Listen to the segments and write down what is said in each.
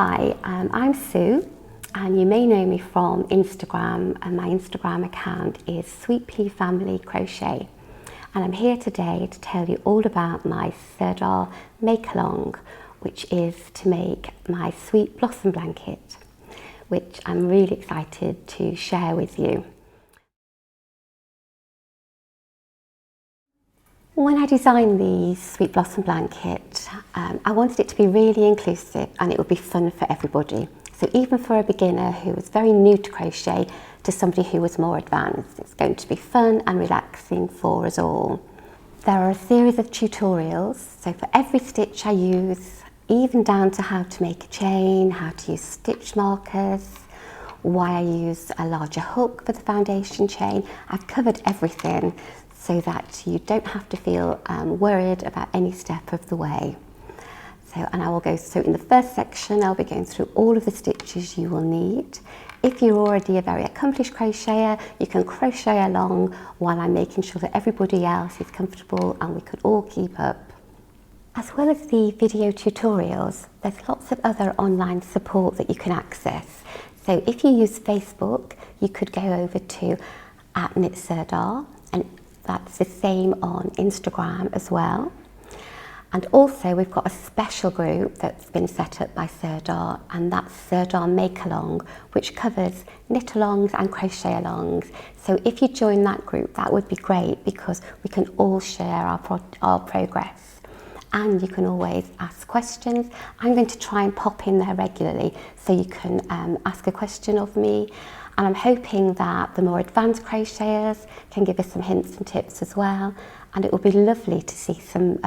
Hi, I'm Sue, and you may know me from Instagram, and my Instagram account is Sweetpea Family Crochet. And I'm here today to tell you all about my Sirdar make-along, which is to make my sweet blossom blanket, which I'm really excited to share with you. When I designed the Sweet Blossom blanket, I wanted it to be really inclusive and it would be fun for everybody. So even for a beginner who was very new to crochet to somebody who was more advanced, it's going to be fun and relaxing for us all. There are a series of tutorials, so for every stitch I use, even down to how to make a chain, how to use stitch markers, why I use a larger hook for the foundation chain. I've covered everything so that you don't have to feel worried about any step of the way. So in the first section, I'll be going through all of the stitches you will need. If you're already a very accomplished crocheter, you can crochet along while I'm making sure that everybody else is comfortable and we could all keep up. As well as the video tutorials, there's lots of other online support that you can access. So if you use Facebook, you could go over to @KnitSirdar, and that's the same on Instagram as well. And also we've got a special group that's been set up by Sirdar, and that's Sirdar Make Along, which covers knit alongs and crochet alongs. So if you join that group, that would be great because we can all share our progress. And you can always ask questions. I'm going to try and pop in there regularly so you can ask a question of me. And I'm hoping that the more advanced crocheters can give us some hints and tips as well. And it would be lovely to see some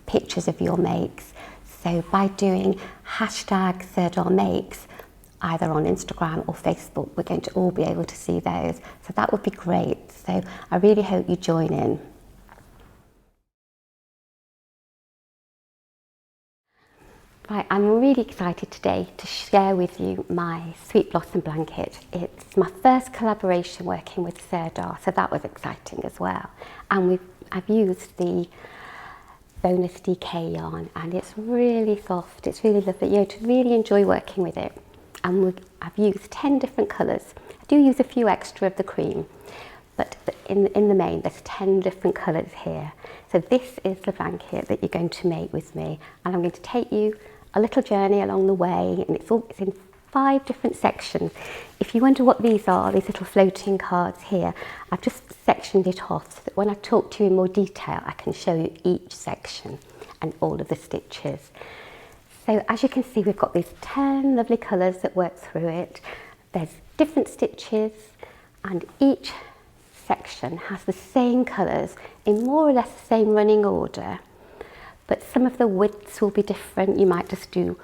pictures of your makes. So by doing #SirdarMakes, either on Instagram or Facebook, we're going to all be able to see those. So that would be great. So I really hope you join in. Right, I'm really excited today to share with you my Sweet Blossom blanket. It's my first collaboration working with Sirdar, so that was exciting as well. And I've used the Bonus DK yarn, and it's really soft, it's really lovely. You know, to really enjoy working with it. And I've used 10 different colours. I do use a few extra of the cream, but in the main there's 10 different colours here. So this is the blanket that you're going to make with me, and I'm going to take you a little journey along the way, and it's in 5 different sections. If you wonder what these are, these little floating cards here, I've just sectioned it off so that when I talk to you in more detail, I can show you each section and all of the stitches. So as you can see, we've got these 10 lovely colours that work through it. There's different stitches, and each section has the same colours in more or less the same running order. But some of the widths will be different. You might just do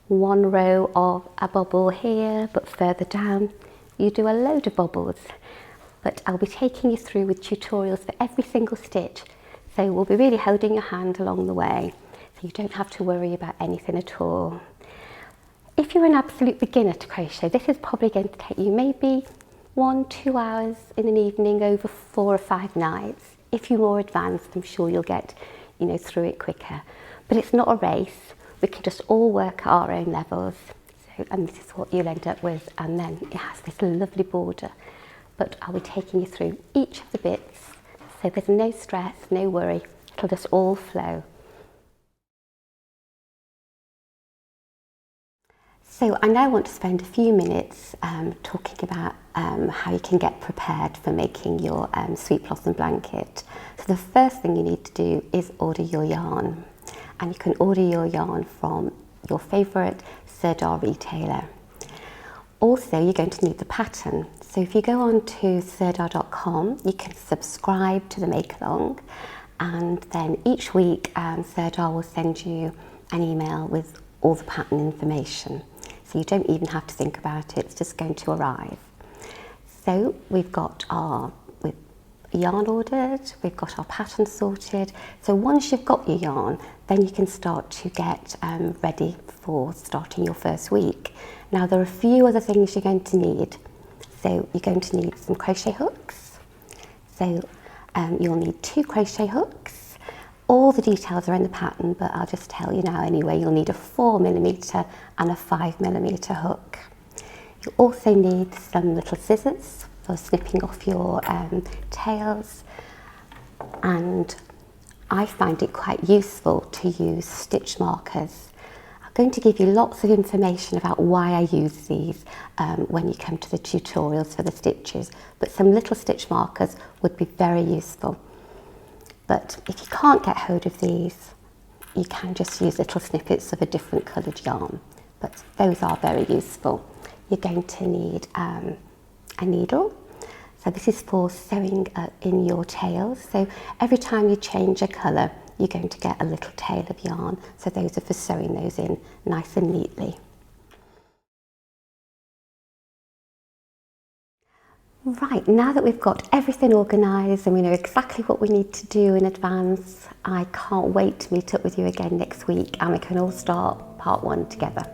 one row of a bobble here, but further down you do a load of bobbles. But I'll be taking you through with tutorials for every single stitch, so we'll be really holding your hand along the way, so you don't have to worry about anything at all. If you're an absolute beginner to crochet, this is probably going to take you maybe 1-2 hours in an evening over 4 or 5 nights. If you're more advanced, I'm sure you'll get through it quicker. But it's not a race. We can just all work at our own levels. So, and this is what you'll end up with. And then it has this lovely border. But I'll be taking you through each of the bits. So there's no stress, no worry. It'll just all flow. So I now want to spend a few minutes talking about how you can get prepared for making your Sweet Blossom blanket. So the first thing you need to do is order your yarn, and you can order your yarn from your favourite Sirdar retailer. Also, you're going to need the pattern. So if you go on to sirdar.com, you can subscribe to the make-along, and then each week Sirdar will send you an email with all the pattern information. So you don't even have to think about it, it's just going to arrive. So we've got our yarn ordered, we've got our pattern sorted. So once you've got your yarn, then you can start to get ready for starting your first week. Now there are a few other things you're going to need. So you're going to need some crochet hooks. So you'll need 2 crochet hooks, All the details are in the pattern, but I'll just tell you now anyway. You'll need a 4mm and a 5mm hook. You also need some little scissors for snipping off your tails, and I find it quite useful to use stitch markers. I'm going to give you lots of information about why I use these when you come to the tutorials for the stitches, but some little stitch markers would be very useful. But if you can't get hold of these, you can just use little snippets of a different coloured yarn, but those are very useful. You're going to need a needle. So this is for sewing in your tails. So every time you change a colour, you're going to get a little tail of yarn. So those are for sewing those in nice and neatly. Right, now that we've got everything organised and we know exactly what we need to do in advance, I can't wait to meet up with you again next week and we can all start part 1 together.